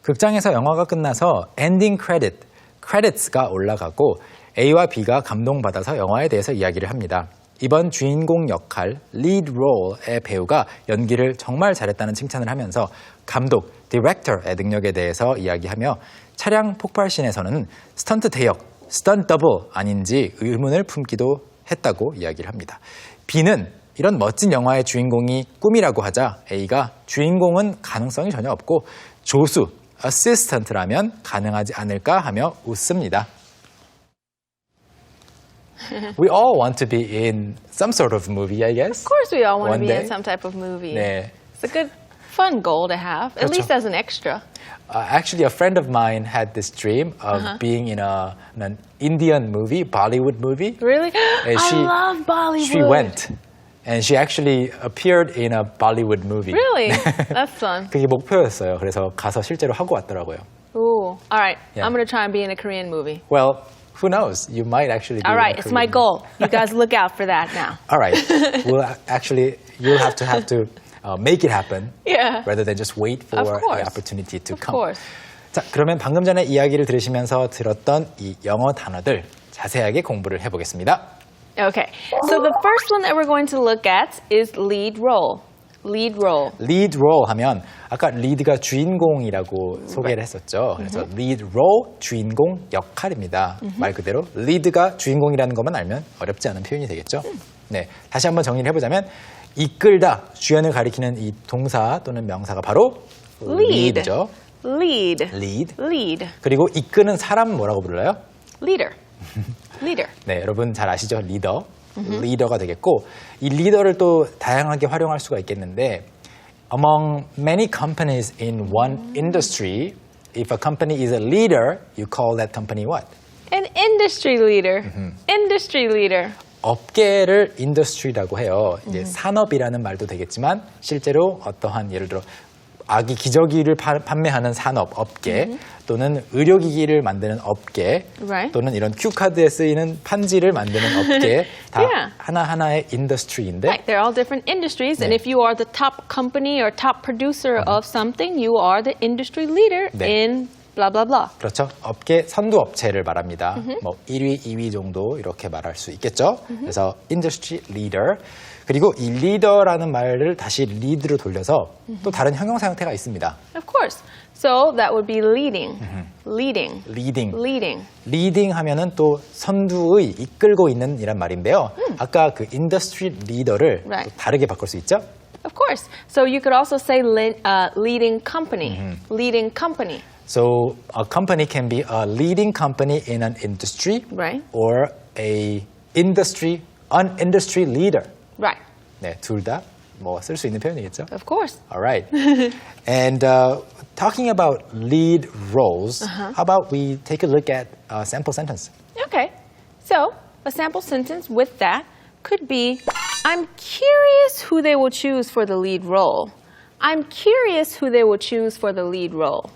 극장에서 영화가 끝나서 엔딩 credits가 올라가고 A와 B가 감동받아서 영화에 대해서 이야기를 합니다. 이번 주인공 역할, lead role의 배우가 연기를 정말 잘했다는 칭찬을 하면서 감독, 디렉터의 능력에 대해서 이야기하며 차량 폭발씬에서는 스턴트 대역, 스턴트 더블 아닌지 의문을 품기도 했다고 이야기를 합니다. B는 이런 멋진 영화의 주인공이 꿈이라고 하자 A가 주인공은 가능성이 전혀 없고 조수, assistant라면 가능하지 않을까 하며 웃습니다. We all want to be in some sort of movie, I guess. Of course we all want to One be day. in some type of movie. 네. It's a good, fun goal to have, at 그렇죠. least as an extra. Actually, a friend of mine had this dream of being in an Indian movie, Bollywood movie. Really? And I love Bollywood. She went, and she actually appeared in a Bollywood movie. Really? That's fun. 그게 목표였어요. 그래서 가서 실제로 하고 왔더라고요. Ooh. All right. Yeah. I'm going to try and be in a Korean movie. Well, who knows? You might actually be All in a right. It's my Korean goal. You guys look out for that now. All right. You'll have to make it happen Yeah. rather than just wait for Of course. the opportunity to Of come. course. 자, 그러면 방금 전에 이야기를 들으시면서 들었던 이 영어 단어들 자세하게 공부를 해보겠습니다. Okay. So the first one that we're going to look at is lead role. Lead role. lead role 하면 아까 lead가 주인공이라고 소개를 했었죠. 그래서 lead role, 주인공 역할입니다. 말 그대로 lead가 주인공이라는 것만 알면 어렵지 않은 표현이 되겠죠. 네, 다시 한번 정리를 해보자면 이끌다, 주연을 가리키는 이 동사 또는 명사가 바로 Lead. lead죠. Lead. lead. Lead. 그리고 이끄는 사람 뭐라고 불러요? Leader. Leader. 네, 여러분 잘 아시죠? 리더. 리더가 되겠고 이 리더를 또 다양하게 활용할 수가 있겠는데 Among many companies in one industry, if a company is a leader, you call that company what? An industry leader. Industry leader. 업계를 인더스트리라고 해요. 이제 산업이라는 말도 되겠지만 실제로 어떠한 예를 들어 아기 기저귀를 판매하는 산업, 업계 또는 의료기기를 만드는 업계 Right. 또는 이런 큐카드에 쓰이는 판지를 만드는 업계 다 Yeah. 하나하나의 인더스트리인데 Right. They're all different industries, and if you are the top company or top producer of something, you are the industry leader 네. in blah blah blah. 그렇죠. 업계 선두업체를 말합니다. 뭐 1위, 2위 정도 이렇게 말할 수 있겠죠. 그래서 industry leader. 그리고 이 리더라는 말을 다시 lead로 돌려서 또 다른 형용사 형태가 있습니다. Of course. So that would be leading. Leading. leading. Leading. leading 하면은 또 선두의 이끌고 있는 이란 말인데요. 아까 그 industry leader를 Right. 또 다르게 바꿀 수 있죠. Of course. So you could also say leading company. Leading company. So a company can be a leading company in an industry Right. or an industry leader. Right. 네, 둘 다 뭐 쓸 수 있는 표현이겠죠. Of course. All right. And talking about lead roles, how about we take a look at a sample sentence? Okay. So a sample sentence with that could be, I'm curious who they will choose for the lead role. I'm curious who they will choose for the lead role.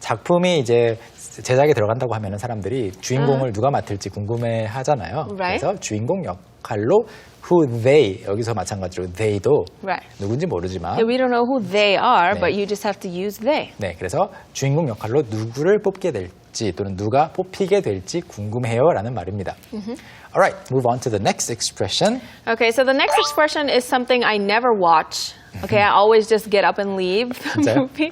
작품이 이제 제작에 들어간다고 하면은 사람들이 주인공을 누가 맡을지 궁금해 하잖아요. Right. 그래서 주인공 역할로 who they, 여기서 마찬가지로 they도 Right. 누군지 모르지만 Yeah, we don't know who they are, 네. but you just have to use they. 네, 그래서 주인공 역할로 누구를 뽑게 될지 또는 누가 뽑히게 될지 궁금해요라는 말입니다. All right, move on to the next expression. Okay, so the next expression is something I never watch. Okay, I always just get up and leave the 진짜요? movie.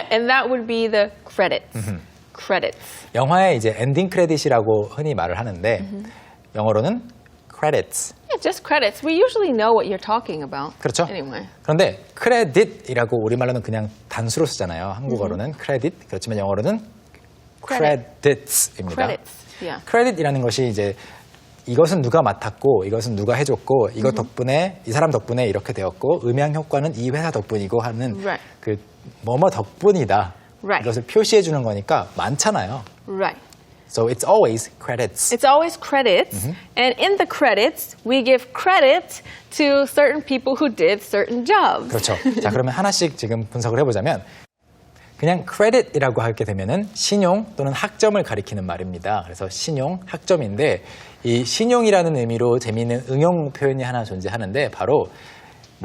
And that would be the credits. Credits. 영화에 이제 엔딩 크레딧이라고 흔히 말을 하는데 영어로는 credits. Yeah, just credits. We usually know what you're talking about. 그렇죠? Anyway. 그런데 크레딧이라고 우리말로는 그냥 단수로 쓰잖아요. 한국어로는 크레딧. 그렇지만 영어로는 credits입니다. Credits. Yeah. 크레딧이라는 것이 이제 이것은 누가 맡았고 이것은 누가 해줬고 이것 덕분에 이 사람 덕분에 이렇게 되었고 음향 효과는 이 회사 덕분이고 하는 Right. 그 뭐뭐 덕분이다. Right. 이것을 표시해 주는 거니까 많잖아요. Right. So it's always credits. It's always credits. And in the credits, we give credit to certain people who did certain jobs. 그렇죠. 자, 그러면 하나씩 지금 분석을 해보자면 그냥 credit이라고 하게 되면은 신용 또는 학점을 가리키는 말입니다. 그래서 신용, 학점인데 이 신용이라는 의미로 재미있는 응용 표현이 하나 존재하는데 바로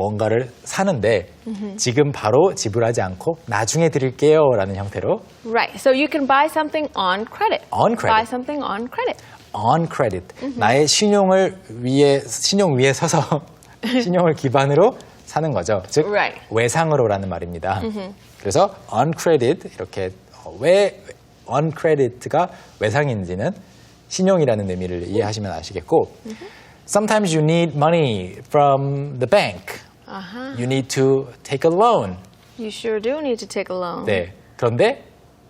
뭔가를 사는데 지금 바로 지불하지 않고 나중에 드릴게요 라는 형태로 Right. So you can buy something on credit. On credit. Buy something on credit. on credit. 나의 신용 위에 서서 신용을 기반으로 사는 거죠. 즉 Right. 외상으로라는 말입니다. 그래서 on credit 이렇게 왜 on credit가 외상인지는 신용이라는 의미를 이해하시면 아시겠고 Sometimes you need money from the bank. You need to take a loan. You sure do need to take a loan. 네. 그런데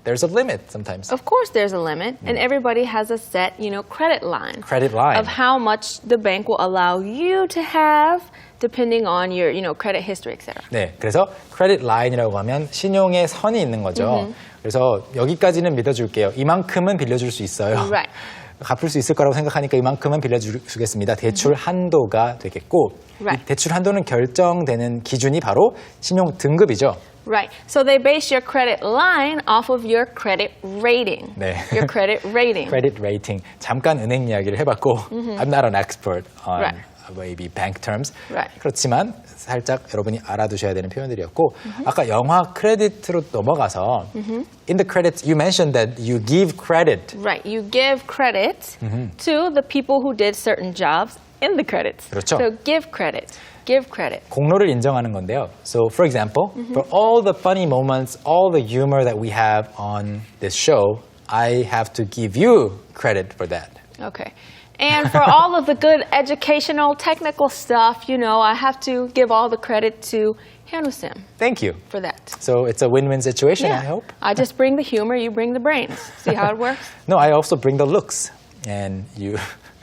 there's a limit sometimes. Of course there's a limit, and everybody has a set, credit line. Credit line. Of how much the bank will allow you to have depending on your, credit history, etc. 네. 그래서 credit line이라고 하면 신용의 선이 있는 거죠. 그래서 여기까지는 믿어줄게요. 이만큼은 빌려줄 수 있어요. Right. 갚을 수 있을 거라고 생각하니까 이만큼은 빌려주겠습니다. 대출 한도가 되겠고 Right. 이 대출 한도는 결정되는 기준이 바로 신용 등급이죠. Right. So they base your credit line off of your credit rating. 네. Your credit rating. Credit rating. 잠깐 은행 이야기를 해봤고 I'm not an expert on Right. maybe bank terms. Right. 그렇지만 살짝 여러분이 알아두셔야 되는 표현들이었고 아까 영화 크레딧으로 넘어가서 in the credits you mentioned that you give credit. Right. You give credit to the people who did certain jobs in the credits. 그렇죠. So give credit. Give credit. 공로를 인정하는 건데요. So for example, for all the funny moments, all the humor that we have on this show, I have to give you credit for that. Okay. And for all of the good educational, technical stuff, I have to give all the credit to Hyunwoo-sim Thank you. for that. So it's a win-win situation, I hope. I just bring the humor, you bring the brains. See how it works? No, I also bring the looks, and you.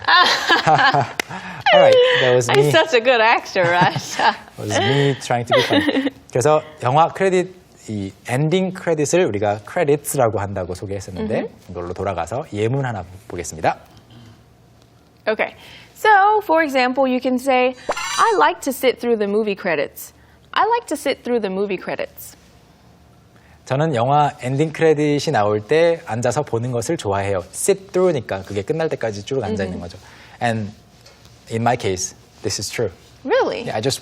All right, that was I'm me. such a good actor, right? That was me trying to be funny. 그래서 영화 크레딧 이 엔딩 크레딧을 우리가 credits라고 한다고 소개했었는데 이걸로 돌아가서 예문 하나 보겠습니다. Okay. So, for example, you can say, I like to sit through the movie credits. I like to sit through the movie credits. 저는 영화 엔딩 크레딧이 나올 때 앉아서 보는 것을 좋아해요. Sit through니까 그게 끝날 때까지 쭉 앉아 있는 거죠. And in my case, this is true. Really? Yeah, I just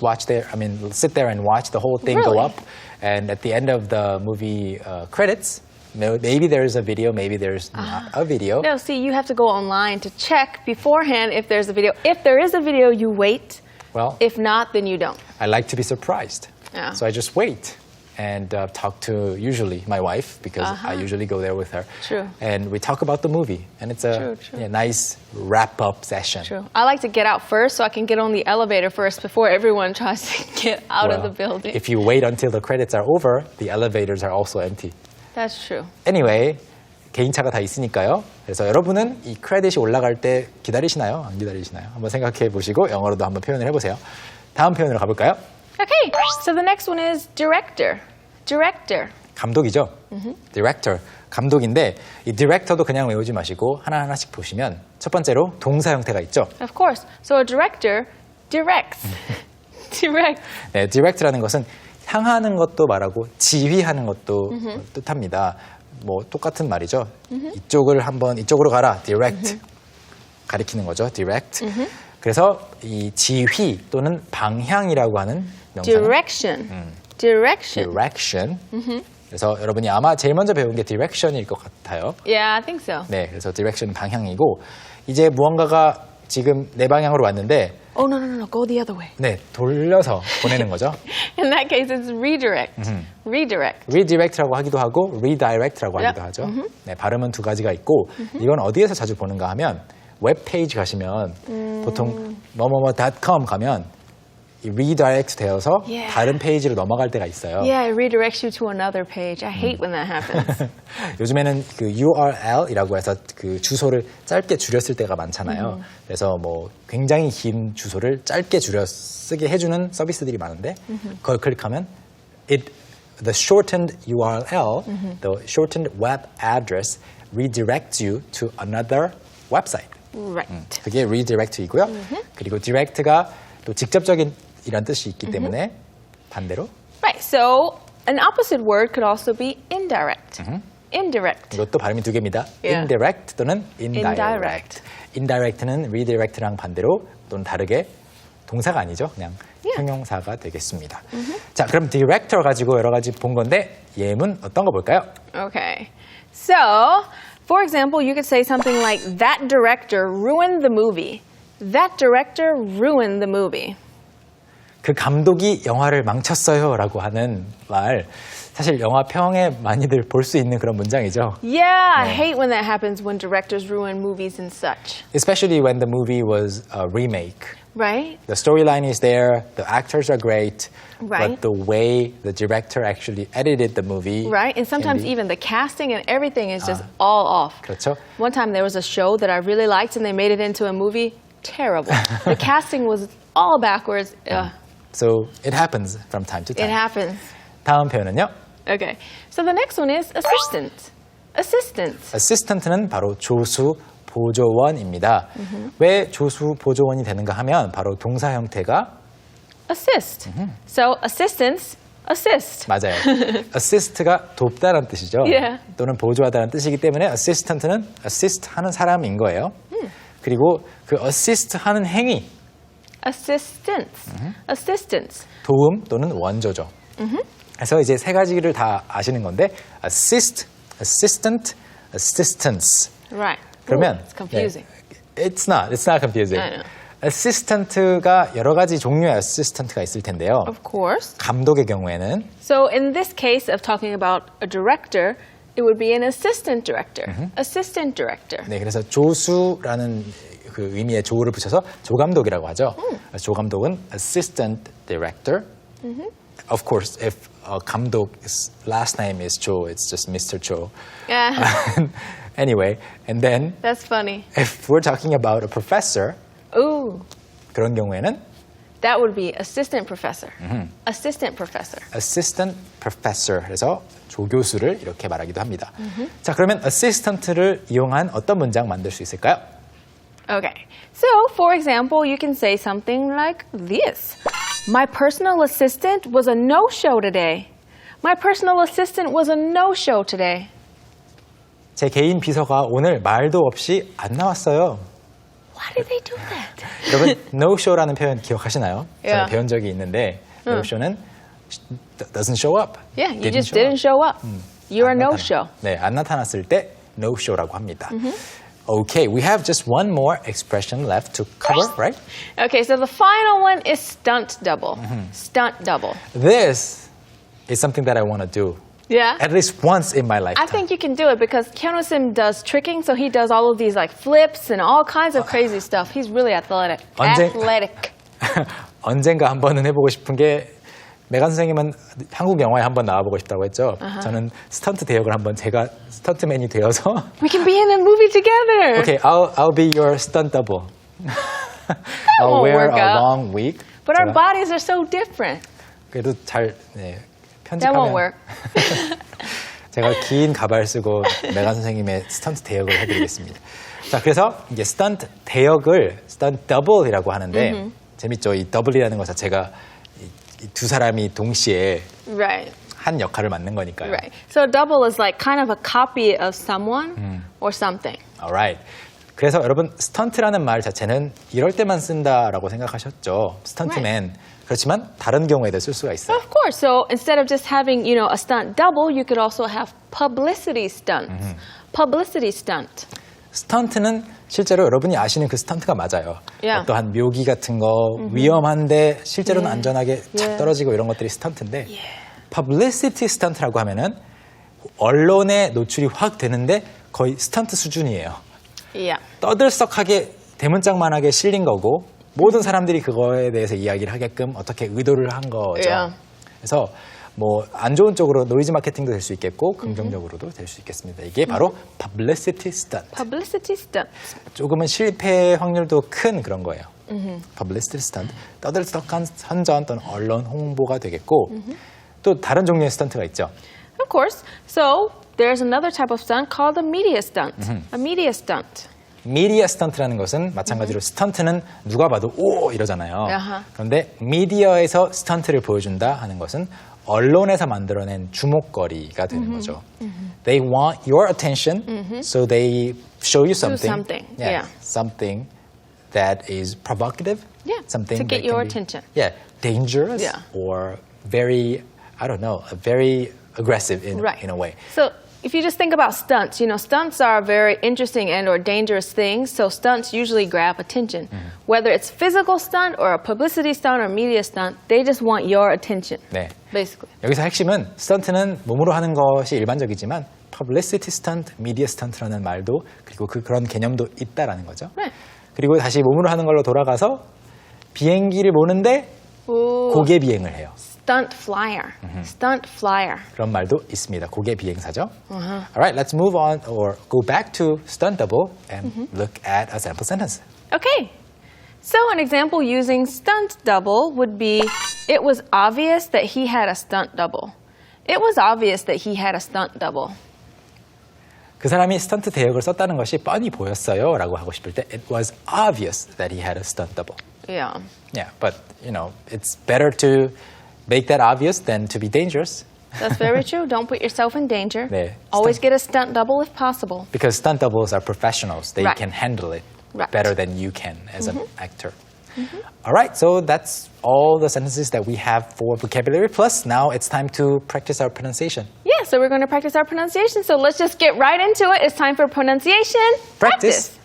sit there and watch the whole thing Really? go up. And at the end of the movie credits, maybe there's a video, maybe there's not a video. No, see, you have to go online to check beforehand if there's a video. If there is a video, you wait. Well, If not, then you don't. I like to be surprised. Yeah. So I just wait and talk to usually my wife because I usually go there with her. True. And we talk about the movie. And it's a True. nice wrap-up session. True. I like to get out first so I can get on the elevator first before everyone tries to get out of the building. If you wait until the credits are over, the elevators are also empty. That's true. Anyway, 개인차가 다 있으니까요. 그래서 여러분은 이 크레딧이 올라갈 때 기다리시나요? 안 기다리시나요? 한번 생각해 보시고 영어로도 한번 표현을 해보세요. 다음 표현으로 가볼까요? Okay, so the next one is director. Director. 감독이죠. Director, 감독인데 이 director도 그냥 외우지 마시고 하나하나씩 보시면 첫 번째로 동사 형태가 있죠. Of course. So a director directs. Direct. 네, direct라는 것은 향하는 것도 말하고 지휘하는 것도 뜻합니다. 뭐 똑같은 말이죠. 이쪽으로 가라. direct. 가리키는 거죠. direct. 그래서 이 지휘 또는 방향이라고 하는 명사는 Direction. Direction. direction. 그래서 여러분이 아마 제일 먼저 배운 게 direction일 것 같아요. Yeah, I think so. 네, 그래서 direction 방향이고 이제 무언가가 지금 내 방향으로 왔는데 Oh, no. Go the other way. 네, 돌려서 보내는 거죠. In that case, it's redirect. Redirect. redirect라고 하기도 하고 redirect라고 Yep. 하기도 하죠. 네, 발음은 두 가지가 있고 이건 어디에서 자주 보는가 하면 웹페이지 가시면 보통 뭐뭐뭐.com 가면 이 redirect 되어서 Yeah. 다른 페이지로 넘어갈 때가 있어요. Yeah, it redirects you to another page. I hate when that happens. 요즘에는 그 URL이라고 해서 그 주소를 짧게 줄였을 때가 많잖아요. 그래서 뭐 굉장히 긴 주소를 짧게 줄여 쓰게 해주는 서비스들이 많은데 그걸 클릭하면 the shortened URL, the shortened web address redirects you to another website. Right. 그게 redirect이고요. 그리고 direct가 또 직접적인 이란 뜻이 있기 때문에 반대로 Right. So an opposite word could also be indirect. Indirect. 이것도 발음이 두 개입니다. Yeah. indirect 또는 indirect. Indirect. indirect는 redirect랑 반대로 또는 다르게 동사가 아니죠. 그냥 형용사가 되겠습니다. 자, 그럼 director 가지고 여러 가지 본 건데 예문 어떤 거 볼까요? Okay. So, for example, you could say something like, that director ruined the movie. That director ruined the movie. 그 감독이 영화를 망쳤어요 라고 하는 말 사실 영화 평에 많이들 볼 수 있는 그런 문장이죠. Yeah, I hate when that happens when directors ruin movies and such. Especially when the movie was a remake. Right? The storyline is there, the actors are great, Right. but the way the director actually edited the movie. Right? And sometimes even the casting and everything is just all off. 그렇죠. One time there was a show that I really liked and they made it into a movie. Terrible. The casting was all backwards. So it happens from time to It time. happens. 다음 표현은요. Okay. So the next one is assistant. Assistant. Assistant는 바로 조수 보조원입니다. 왜 조수 보조원이 되는가 하면 바로 동사 형태가 Assist. So assistants assist. 맞아요. assist가 돕다라는 뜻이죠. Yeah. 또는 보조하다는 뜻이기 때문에 assistant는 assist 하는 사람인 거예요. 그리고 그 assist 하는 행위, Assistants. Assistants. 도움 또는 원조죠. 그래서 이제 세 가지를 다 아시는 건데 assist, assistant, assistance. Right. 그러면 Ooh, it's confusing. It's not confusing. I know. assistant가 여러 가지 종류의 assistant가 있을 텐데요. Of course. 감독의 경우에는 So in this case of talking about a director, it would be an assistant director. Assistant director. 네, 그래서 조수라는 그 의미의 조를 붙여서 조감독이라고 하죠. 조감독은 assistant director. Of course, if 감독's last name is Cho, it's just Mr. Cho. Yeah. Anyway, and then That's funny. if we're talking about a professor, Ooh. 그런 경우에는 That would be assistant professor. Assistant professor. assistant professor 해서 조교수를 이렇게 말하기도 합니다. 자, 그러면 assistant를 이용한 어떤 문장 만들 수 있을까요? Okay. So, for example, you can say something like this. My personal assistant was a no-show today. My personal assistant was a no-show today. 제 개인 비서가 오늘 말도 없이 안 나왔어요. Why did they do that? 여러분, no-show라는 표현 기억하시나요? 제가 Yeah. 배운 적이 있는데 no-show는 doesn't show up. Yeah, you just didn't show up. You're a 안 no-show. 네, 안 나타났을 때 no-show라고 합니다. Okay, we have just one more expression left to cover, right? Okay, so the final one is stunt double. Stunt double. This is something that I want to do Yeah. at least once in my I lifetime. think you can do it because Kyung-sim does tricking, so he does all of these like flips and all kinds of crazy stuff. He's really athletic. Athletic. 언젠가 한번은 해보고 싶은 게 메간 선생님은 한국 영화에 한번 나와보고 싶다고 했죠. 저는 스턴트 대역을 한번 제가 스턴트맨이 되어서 We can be in a movie together. Okay, I'll be your stunt double. I'll won't wear work a out. long wig. But our 제가 bodies are so different. 그래도 잘 네, That won't 편집하면 work. 제가 긴 가발 쓰고 메간 선생님의 스턴트 대역을 해드리겠습니다. 자, 그래서 이제 스턴트 대역을 스턴트 더블이라고 하는데 재밌죠? 이 더블이라는 것 자체가 이 두 사람이 동시에 Right. 한 역할을 맡는 거니까요. Right. So double is like kind of a copy of someone or something. Alright. 그래서 여러분 스턴트라는 말 자체는 이럴 때만 쓴다라고 생각하셨죠. 스턴트맨. 그렇지만 다른 경우에도 쓸 수가 있어요. Of course. So instead of just having, a stunt double, you could also have publicity stunts. Publicity stunt. 스턴트는 실제로 여러분이 아시는 그 스턴트가 맞아요. Yeah. 어떠한 묘기 같은 거 위험한데 실제로는 안전하게 착 떨어지고 이런 것들이 스턴트인데 publicity stunt라고 하면은 언론에 노출이 확 되는데 거의 스턴트 수준이에요. Yeah. 떠들썩하게 대문짝만하게 실린 거고 모든 사람들이 그거에 대해서 이야기를 하게끔 어떻게 의도를 한 거죠. Yeah. 그래서 뭐 안 좋은 쪽으로 노이즈 마케팅도 될 수 있겠고 긍정적으로도 될 수 있겠습니다. 이게 바로 publicity stunt. Publicity stunt. 조금은 실패 확률도 큰 그런 거예요. publicity stunt. 떠들썩한 선전 또는 언론 홍보가 되겠고 또 다른 종류의 스턴트가 있죠. Of course. So there's another type of stunt called a media stunt. A media stunt. 미디어 스턴트라는 것은 마찬가지로 스턴트는 누가 봐도 오 이러잖아요. 아하. 그런데 미디어에서 스턴트를 보여준다 하는 것은 언론에서 만들어낸 주목거리가 되는 거죠. They want your attention, so they show you something. something, yeah. Something that is provocative. Yeah, something to get that your can be, attention. Yeah, dangerous Yeah. or very, I don't know, very aggressive in a way. So if you just think about stunts, stunts are very interesting and or dangerous things. So stunts usually grab attention. Whether it's physical stunt or a publicity stunt or media stunt, they just want your attention. 네. Basically. 여기서 핵심은 스턴트는 몸으로 하는 것이 일반적이지만 publicity stunt, media stunt라는 말도 그리고 그런 개념도 있다라는 거죠. 네. 그리고 다시 몸으로 하는 걸로 돌아가서 비행기를 모는데 고개 비행을 해요. Stunt flyer. Stunt flyer. 그런 말도 있습니다. 고개 비행사죠. Alright, let's move on or go back to stunt double and look at a sample sentence. Okay. So an example using stunt double would be, it was obvious that he had a stunt double. It was obvious that he had a stunt double. 그 사람이 스턴트 대역을 썼다는 것이 뻔히 보였어요 라고 하고 싶을 때 it was obvious that he had a stunt double. Yeah. Yeah, but it's better to make that obvious than to be dangerous. That's very true. Don't put yourself in danger. 네. Always get a stunt double if possible. Because stunt doubles are professionals. They Right. can handle it Right. better than you can as an actor. All right, so that's all the sentences that we have for vocabulary plus. Now it's time to practice our pronunciation. Yeah, so we're going to practice our pronunciation. So let's just get right into it. It's time for pronunciation. Practice.